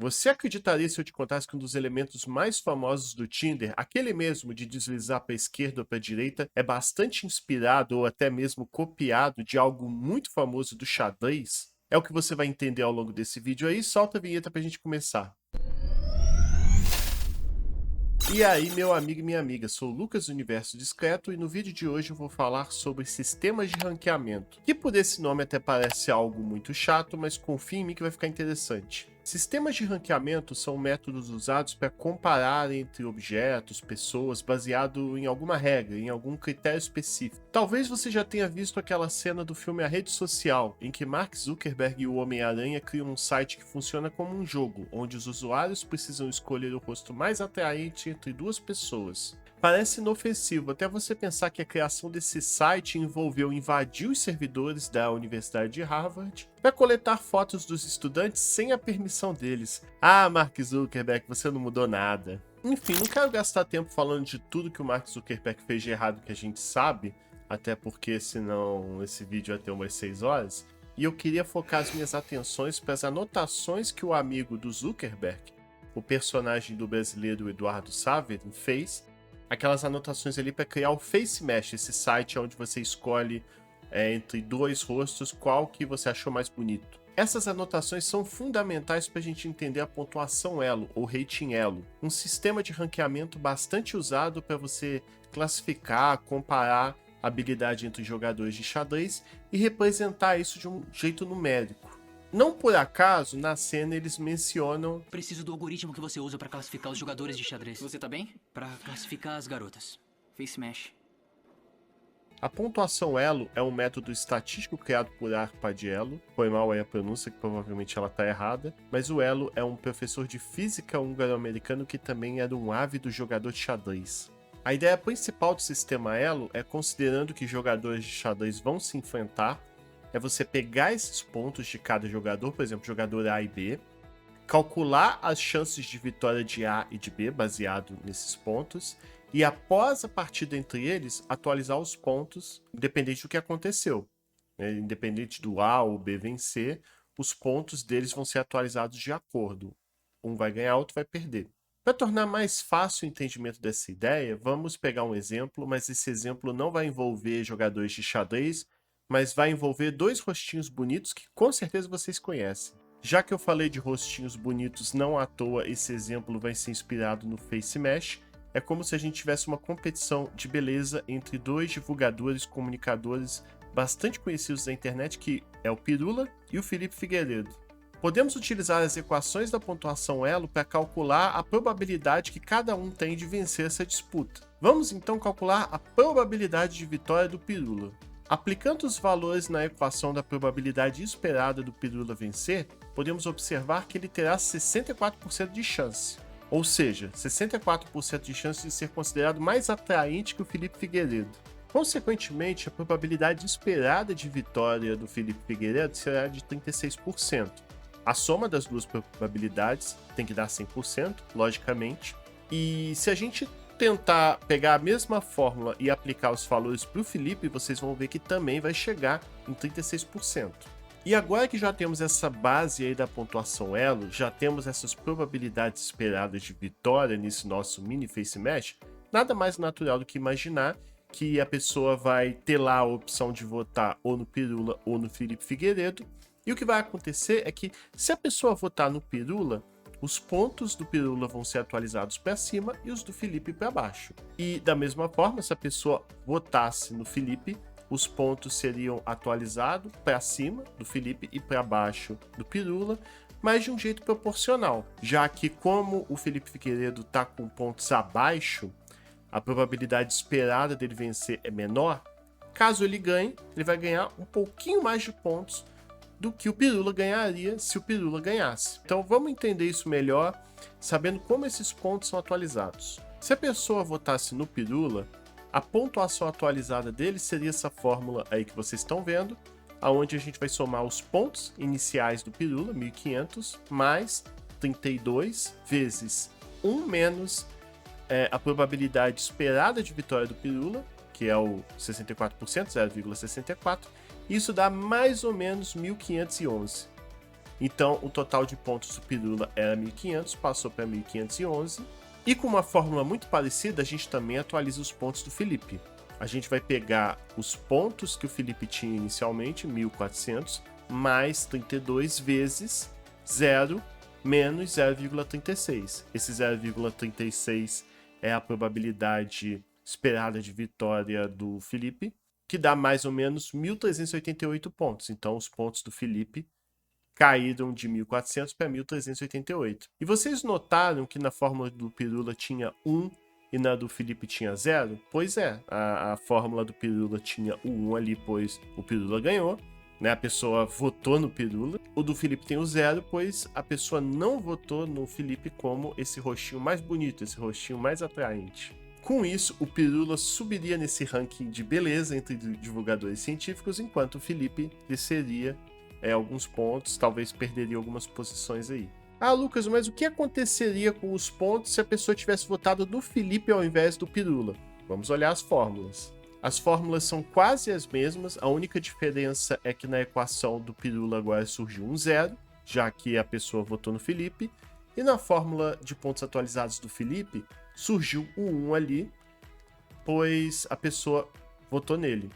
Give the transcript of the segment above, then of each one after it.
Você acreditaria se eu te contasse que um dos elementos mais famosos do Tinder, aquele mesmo de deslizar para a esquerda ou para a direita, é bastante inspirado ou até mesmo copiado de algo muito famoso do xadrez? É o que você vai entender ao longo desse vídeo aí. Solta a vinheta para a gente começar. E aí, meu amigo e minha amiga, sou o Lucas do Universo Discreto e no vídeo de hoje eu vou falar sobre sistemas de ranqueamento, que por esse nome até parece algo muito chato, mas confia em mim que vai ficar interessante. Sistemas de ranqueamento são métodos usados para comparar entre objetos, pessoas, baseado em alguma regra, em algum critério específico. Talvez você já tenha visto aquela cena do filme A Rede Social, em que Mark Zuckerberg e o Homem-Aranha criam um site que funciona como um jogo, onde os usuários precisam escolher o rosto mais atraente entre duas pessoas. Parece inofensivo até você pensar que a criação desse site envolveu invadir os servidores da Universidade de Harvard para coletar fotos dos estudantes sem a permissão deles. Ah, Mark Zuckerberg, você não mudou nada. Enfim, não quero gastar tempo falando de tudo que o Mark Zuckerberg fez de errado que a gente sabe, até porque senão esse vídeo vai ter umas 6 horas, e eu queria focar as minhas atenções para as anotações que o amigo do Zuckerberg, o personagem do brasileiro Eduardo Saverin, fez. Aquelas anotações ali para criar o Face Mesh, esse site onde você escolhe entre dois rostos qual que você achou mais bonito. Essas anotações são fundamentais para a gente entender a pontuação Elo, ou Rating Elo, um sistema de ranqueamento bastante usado para você classificar, comparar a habilidade entre jogadores de xadrez e representar isso de um jeito numérico. Não por acaso, na cena eles mencionam... Preciso do algoritmo que você usa pra classificar os jogadores de xadrez. Você tá bem? Pra classificar as garotas. Face Mesh. A pontuação Elo é um método estatístico criado por Arpadiello. Foi mal aí a pronúncia, que provavelmente ela tá errada. Mas o Elo é um professor de física húngaro-americano que também era um ávido jogador de xadrez. A ideia principal do sistema Elo é, considerando que jogadores de xadrez vão se enfrentar, é você pegar esses pontos de cada jogador, por exemplo, jogador A e B, calcular as chances de vitória de A e de B baseado nesses pontos, e após a partida entre eles, atualizar os pontos, independente do que aconteceu. Independente do A ou B vencer, os pontos deles vão ser atualizados de acordo. Um vai ganhar, outro vai perder. Para tornar mais fácil o entendimento dessa ideia, vamos pegar um exemplo, mas esse exemplo não vai envolver jogadores de xadrez, mas vai envolver dois rostinhos bonitos que com certeza vocês conhecem. Já que eu falei de rostinhos bonitos, não à toa esse exemplo vai ser inspirado no Face Mesh. É como se a gente tivesse uma competição de beleza entre dois divulgadores, comunicadores bastante conhecidos da internet, que é o Pirula e o Felipe Figueiredo. Podemos utilizar as equações da pontuação Elo para calcular a probabilidade que cada um tem de vencer essa disputa. Vamos então calcular a probabilidade de vitória do Pirula. Aplicando os valores na equação da probabilidade esperada do Pirula vencer, podemos observar que ele terá 64% de chance. Ou seja, 64% de chance de ser considerado mais atraente que o Felipe Figueiredo. Consequentemente, a probabilidade esperada de vitória do Felipe Figueiredo será de 36%. A soma das duas probabilidades tem que dar 100%, logicamente. E se a gente tentar pegar a mesma fórmula e aplicar os valores para o Felipe, vocês vão ver que também vai chegar em 36%. E agora que já temos essa base aí da pontuação Elo, já temos essas probabilidades esperadas de vitória nesse nosso mini Face Mesh, nada mais natural do que imaginar que a pessoa vai ter lá a opção de votar ou no Pirula ou no Felipe Figueiredo. E o que vai acontecer é que, se a pessoa votar no Pirula, os pontos do Pirula vão ser atualizados para cima e os do Felipe para baixo. E da mesma forma, se a pessoa votasse no Felipe, os pontos seriam atualizados para cima do Felipe e para baixo do Pirula, mas de um jeito proporcional, já que como o Felipe Figueiredo está com pontos abaixo, a probabilidade esperada dele vencer é menor. Caso ele ganhe, ele vai ganhar um pouquinho mais de pontos do que o Pirula ganharia se o Pirula ganhasse. Então vamos entender isso melhor, sabendo como esses pontos são atualizados. Se a pessoa votasse no Pirula, a pontuação atualizada dele seria essa fórmula aí que vocês estão vendo, aonde a gente vai somar os pontos iniciais do Pirula, 1.500, mais 32 vezes 1 menos a probabilidade esperada de vitória do Pirula, que é o 64%, 0,64%, isso dá mais ou menos 1.511. Então, o total de pontos do Pirula era 1.500, passou para 1.511. E com uma fórmula muito parecida, a gente também atualiza os pontos do Felipe. A gente vai pegar os pontos que o Felipe tinha inicialmente, 1.400, mais 32 vezes 0 menos 0,36. Esse 0,36 é a probabilidade esperada de vitória do Felipe, que dá mais ou menos 1.388 pontos. Então, os pontos do Felipe caíram de 1.400 para 1.388. E vocês notaram que na fórmula do Pirula tinha 1 e na do Felipe tinha 0? Pois é, a fórmula do Pirula tinha o 1 ali, pois o Pirula ganhou, né? A pessoa votou no Pirula. O do Felipe tem o 0, pois a pessoa não votou no Felipe como esse rostinho mais bonito, esse rostinho mais atraente. Com isso, o Pirula subiria nesse ranking de beleza entre divulgadores científicos, enquanto o Felipe desceria alguns pontos, talvez perderia algumas posições aí. Ah, Lucas, mas o que aconteceria com os pontos se a pessoa tivesse votado no Felipe ao invés do Pirula? Vamos olhar as fórmulas. As fórmulas são quase as mesmas, a única diferença é que na equação do Pirula agora surgiu um 0, já que a pessoa votou no Felipe, e na fórmula de pontos atualizados do Felipe surgiu o 1 ali, pois a pessoa votou nele.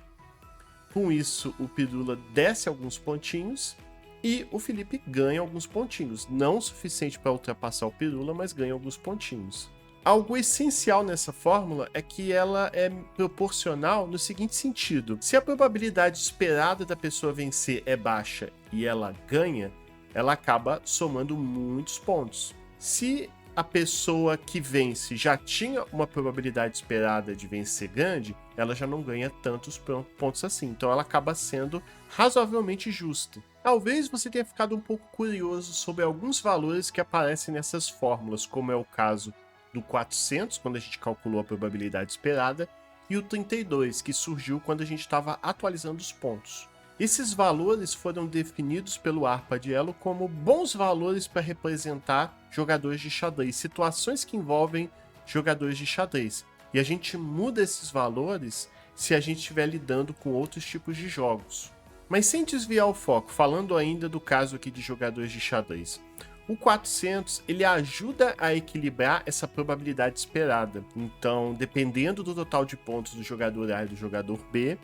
Com isso, o Pirula desce alguns pontinhos e o Felipe ganha alguns pontinhos. Não o suficiente para ultrapassar o Pirula, mas ganha alguns pontinhos. Algo essencial nessa fórmula é que ela é proporcional no seguinte sentido. Se a probabilidade esperada da pessoa vencer é baixa e ela ganha, ela acaba somando muitos pontos. Se a pessoa que vence já tinha uma probabilidade esperada de vencer grande, ela já não ganha tantos pontos assim. Então ela acaba sendo razoavelmente justa. Talvez você tenha ficado um pouco curioso sobre alguns valores que aparecem nessas fórmulas, como é o caso do 400, quando a gente calculou a probabilidade esperada, e o 32, que surgiu quando a gente estava atualizando os pontos. Esses valores foram definidos pelo Arpadiello como bons valores para representar jogadores de xadrez, situações que envolvem jogadores de xadrez. E a gente muda esses valores se a gente estiver lidando com outros tipos de jogos. Mas sem desviar o foco, falando ainda do caso aqui de jogadores de xadrez. O 400, ele ajuda a equilibrar essa probabilidade esperada. Então, dependendo do total de pontos do jogador A e do jogador B,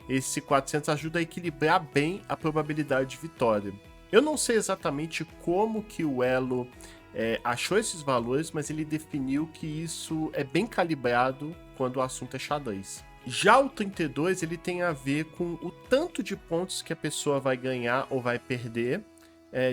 esse 400 ajuda a equilibrar bem a probabilidade de vitória. Eu não sei exatamente como que o Elo achou esses valores, mas ele definiu que isso é bem calibrado quando o assunto é xadrez. Já o 32, ele tem a ver com o tanto de pontos que a pessoa vai ganhar ou vai perder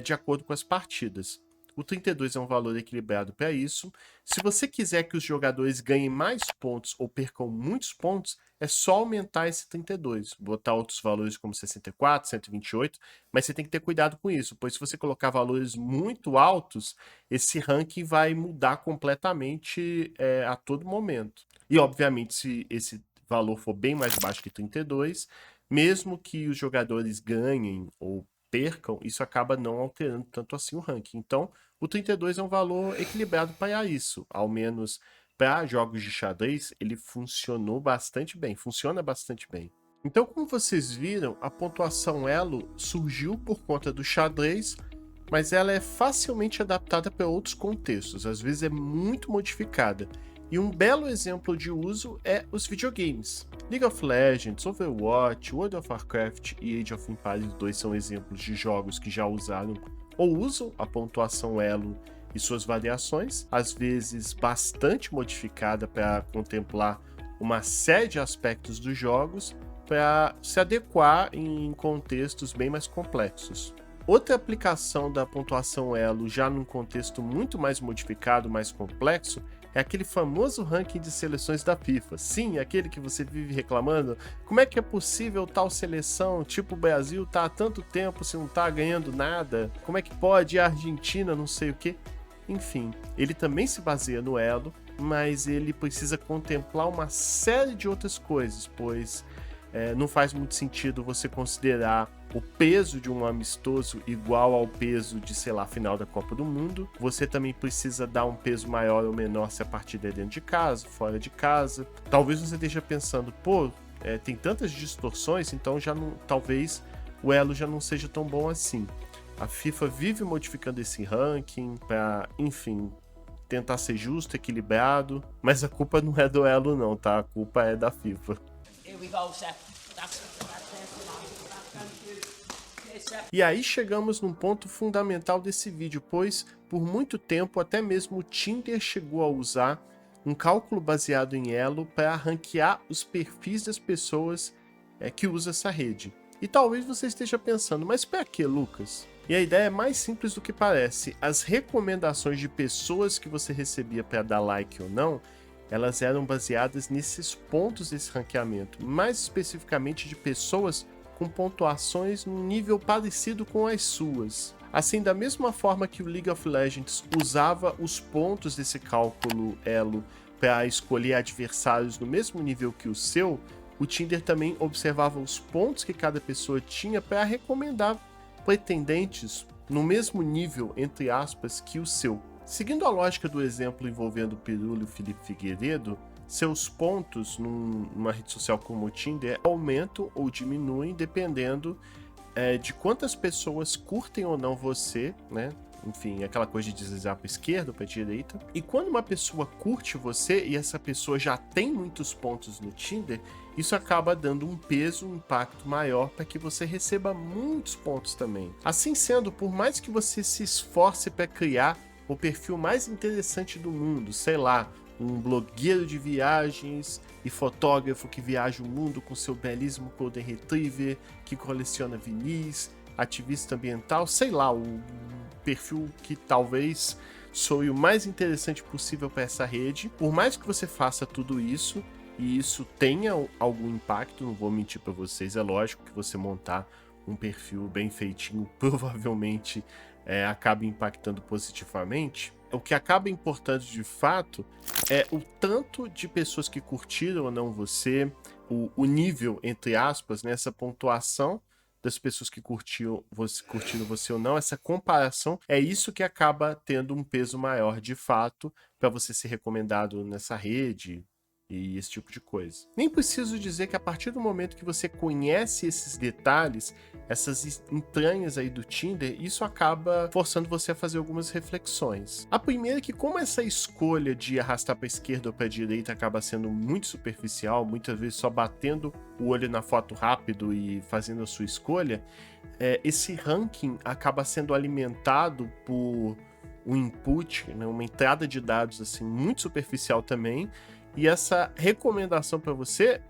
de acordo com as partidas. O 32 é um valor equilibrado para isso. Se você quiser que os jogadores ganhem mais pontos ou percam muitos pontos, é só aumentar esse 32, botar outros valores como 64, 128, mas você tem que ter cuidado com isso, pois se você colocar valores muito altos, esse ranking vai mudar completamente a todo momento. E, obviamente, se esse valor for bem mais baixo que 32, mesmo que os jogadores ganhem ou percam, isso acaba não alterando tanto assim o ranking. Então, o 32 é um valor equilibrado para isso, ao menos para jogos de xadrez, ele funciona bastante bem. Então, como vocês viram, a pontuação Elo surgiu por conta do xadrez, mas ela é facilmente adaptada para outros contextos, às vezes é muito modificada. E um belo exemplo de uso é os videogames. League of Legends, Overwatch, World of Warcraft e Age of Empires 2 são exemplos de jogos que já usaram ou usam a pontuação Elo e suas variações, às vezes bastante modificada para contemplar uma série de aspectos dos jogos para se adequar em contextos bem mais complexos. Outra aplicação da pontuação Elo já num contexto muito mais modificado, mais complexo, é aquele famoso ranking de seleções da FIFA. Sim, aquele que você vive reclamando. Como é que é possível tal seleção, tipo o Brasil, tá há tanto tempo se não tá ganhando nada? Como é que pode a Argentina, não sei o quê? Enfim, ele também se baseia no Elo, mas ele precisa contemplar uma série de outras coisas, pois não faz muito sentido você considerar o peso de um amistoso igual ao peso de, sei lá, final da Copa do Mundo. Você também precisa dar um peso maior ou menor se a partida é dentro de casa, fora de casa. Talvez você esteja pensando, tem tantas distorções, então já não, talvez o Elo já não seja tão bom assim. A FIFA vive modificando esse ranking para, enfim, tentar ser justo, equilibrado, mas a culpa não é do Elo não, tá? A culpa é da FIFA. E aí chegamos num ponto fundamental desse vídeo, pois por muito tempo até mesmo o Tinder chegou a usar um cálculo baseado em elo para ranquear os perfis das pessoas que usam essa rede. E talvez você esteja pensando, mas para que, Lucas? E a ideia é mais simples do que parece. As recomendações de pessoas que você recebia para dar like ou não, elas eram baseadas nesses pontos desse ranqueamento, mais especificamente de pessoas com pontuações num nível parecido com as suas. Assim, da mesma forma que o League of Legends usava os pontos desse cálculo elo para escolher adversários no mesmo nível que o seu, o Tinder também observava os pontos que cada pessoa tinha para recomendar pretendentes no mesmo nível, entre aspas, que o seu. Seguindo a lógica do exemplo envolvendo o Pirula e o Felipe Figueiredo, seus pontos numa rede social como o Tinder aumentam ou diminuem dependendo de quantas pessoas curtem ou não você, né? Enfim, aquela coisa de deslizar para esquerda ou para direita. E quando uma pessoa curte você e essa pessoa já tem muitos pontos no Tinder, isso acaba dando um peso, um impacto maior para que você receba muitos pontos também. Assim sendo, por mais que você se esforce para criar o perfil mais interessante do mundo, sei lá, um blogueiro de viagens e fotógrafo que viaja o mundo com seu belíssimo Golden Retriever, que coleciona vinis, ativista ambiental, sei lá, o perfil que talvez soe o mais interessante possível para essa rede. Por mais que você faça tudo isso, e isso tenha algum impacto, não vou mentir para vocês, é lógico que você montar um perfil bem feitinho provavelmente acaba impactando positivamente. O que acaba importando de fato é o tanto de pessoas que curtiram ou não você, o nível, entre aspas, nessa pontuação das pessoas que curtiram você ou não, essa comparação, é isso que acaba tendo um peso maior de fato para você ser recomendado nessa rede e esse tipo de coisa. Nem preciso dizer que a partir do momento que você conhece esses detalhes, essas entranhas aí do Tinder, isso acaba forçando você a fazer algumas reflexões. A primeira é que como essa escolha de arrastar para a esquerda ou para a direita acaba sendo muito superficial, muitas vezes só batendo o olho na foto rápido e fazendo a sua escolha, esse ranking acaba sendo alimentado por um input, né, uma entrada de dados assim muito superficial também, e essa recomendação para você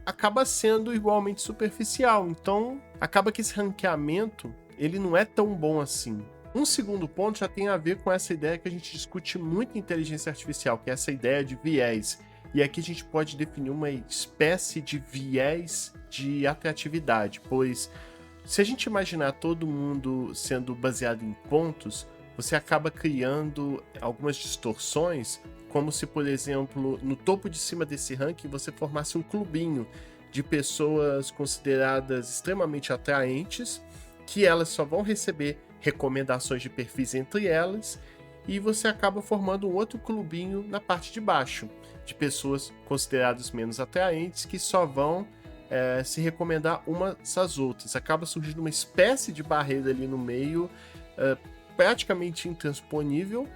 acaba sendo igualmente superficial. Então, acaba que esse ranqueamento ele não é tão bom assim. Um segundo ponto já tem a ver com essa ideia que a gente discute muito em inteligência artificial, que é essa ideia de viés. E aqui a gente pode definir uma espécie de viés de atratividade, pois se a gente imaginar todo mundo sendo baseado em pontos, você acaba criando algumas distorções, como se, por exemplo, no topo de cima desse ranking você formasse um clubinho de pessoas consideradas extremamente atraentes, que elas só vão receber recomendações de perfis entre elas, e você acaba formando um outro clubinho na parte de baixo, de pessoas consideradas menos atraentes, que só vão se recomendar umas às outras. Acaba surgindo uma espécie de barreira ali no meio, praticamente intransponível,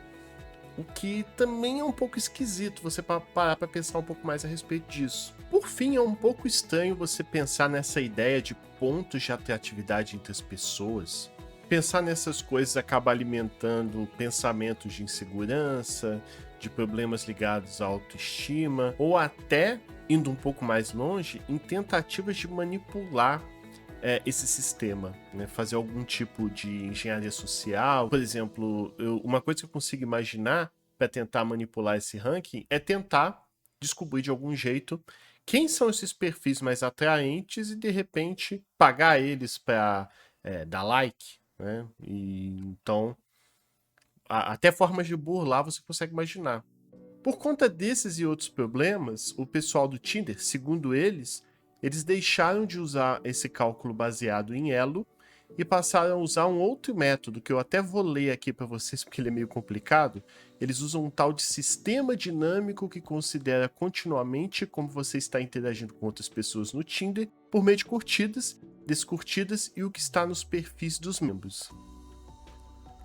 o que também é um pouco esquisito você parar para pensar um pouco mais a respeito disso. Por fim, é um pouco estranho você pensar nessa ideia de pontos de atratividade entre as pessoas. Pensar nessas coisas acaba alimentando pensamentos de insegurança, de problemas ligados à autoestima, ou até, indo um pouco mais longe, em tentativas de manipular esse sistema, né? Fazer algum tipo de engenharia social. Por exemplo, uma coisa que eu consigo imaginar para tentar manipular esse ranking é tentar descobrir de algum jeito quem são esses perfis mais atraentes e de repente pagar eles para dar like, né? E então até formas de burlar você consegue imaginar. Por conta desses e outros problemas, o pessoal do Tinder, segundo eles deixaram de usar esse cálculo baseado em elo e passaram a usar um outro método que eu até vou ler aqui para vocês porque ele é meio complicado. Eles usam um tal de sistema dinâmico que considera continuamente como você está interagindo com outras pessoas no Tinder por meio de curtidas, descurtidas e o que está nos perfis dos membros.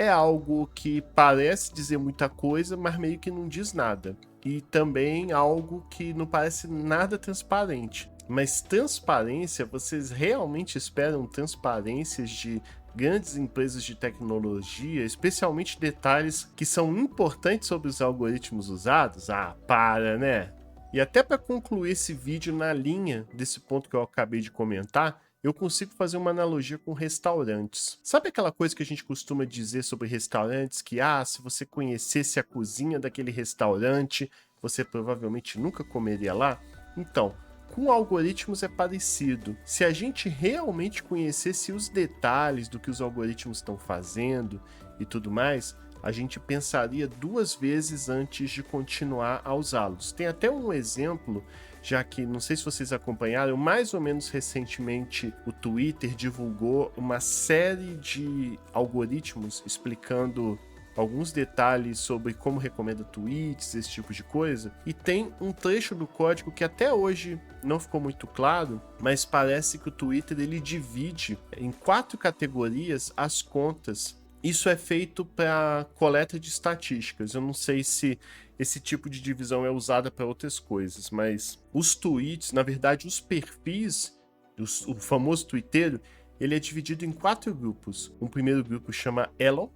é algo que parece dizer muita coisa, mas meio que não diz nada. E também algo que não parece nada transparente. Mas transparência, vocês realmente esperam transparências de grandes empresas de tecnologia, especialmente detalhes que são importantes sobre os algoritmos usados? Ah, para, né? E até para concluir esse vídeo na linha desse ponto que eu acabei de comentar, eu consigo fazer uma analogia com restaurantes. Sabe aquela coisa que a gente costuma dizer sobre restaurantes que, se você conhecesse a cozinha daquele restaurante, você provavelmente nunca comeria lá? Então, com algoritmos é parecido. Se a gente realmente conhecesse os detalhes do que os algoritmos estão fazendo e tudo mais, a gente pensaria 2 vezes antes de continuar a usá-los. Tem até um exemplo, já que não sei se vocês acompanharam, mais ou menos recentemente o Twitter divulgou uma série de algoritmos explicando alguns detalhes sobre como recomenda tweets, esse tipo de coisa, e tem um trecho do código que até hoje não ficou muito claro, mas parece que o Twitter ele divide em 4 categorias as contas. Isso é feito para coleta de estatísticas. Eu não sei se esse tipo de divisão é usada para outras coisas, mas os tweets, na verdade, os perfis, o famoso twitteiro, ele é dividido em 4 grupos. Um primeiro grupo chama Elon,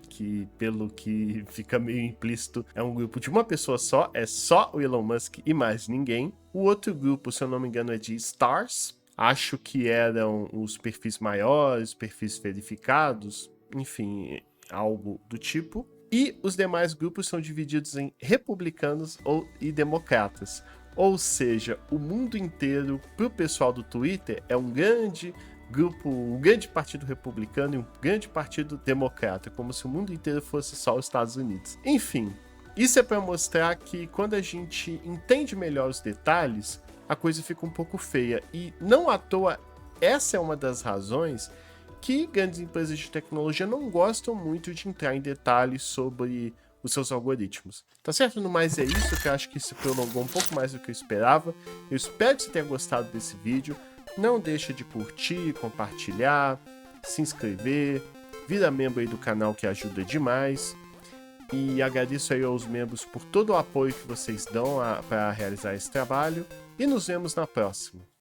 que pelo que fica meio implícito é um grupo de uma pessoa só, é só o Elon Musk e mais ninguém. O outro grupo, se eu não me engano, é de Stars. Acho que eram os perfis maiores, perfis verificados, enfim, algo do tipo. E os demais grupos são divididos em republicanos e democratas. Ou seja, o mundo inteiro, para o pessoal do Twitter, é um grande grupo, um grande partido republicano e um grande partido democrata, como se o mundo inteiro fosse só os Estados Unidos. Enfim, isso é para mostrar que quando a gente entende melhor os detalhes, a coisa fica um pouco feia. E não à toa, essa é uma das razões que grandes empresas de tecnologia não gostam muito de entrar em detalhes sobre os seus algoritmos. Tá certo? No mais é isso, que eu acho que se prolongou um pouco mais do que eu esperava. Eu espero que você tenha gostado desse vídeo. Não deixa de curtir, compartilhar, se inscrever, vira membro aí do canal que ajuda demais. E agradeço aí aos membros por todo o apoio que vocês dão para realizar esse trabalho. E nos vemos na próxima.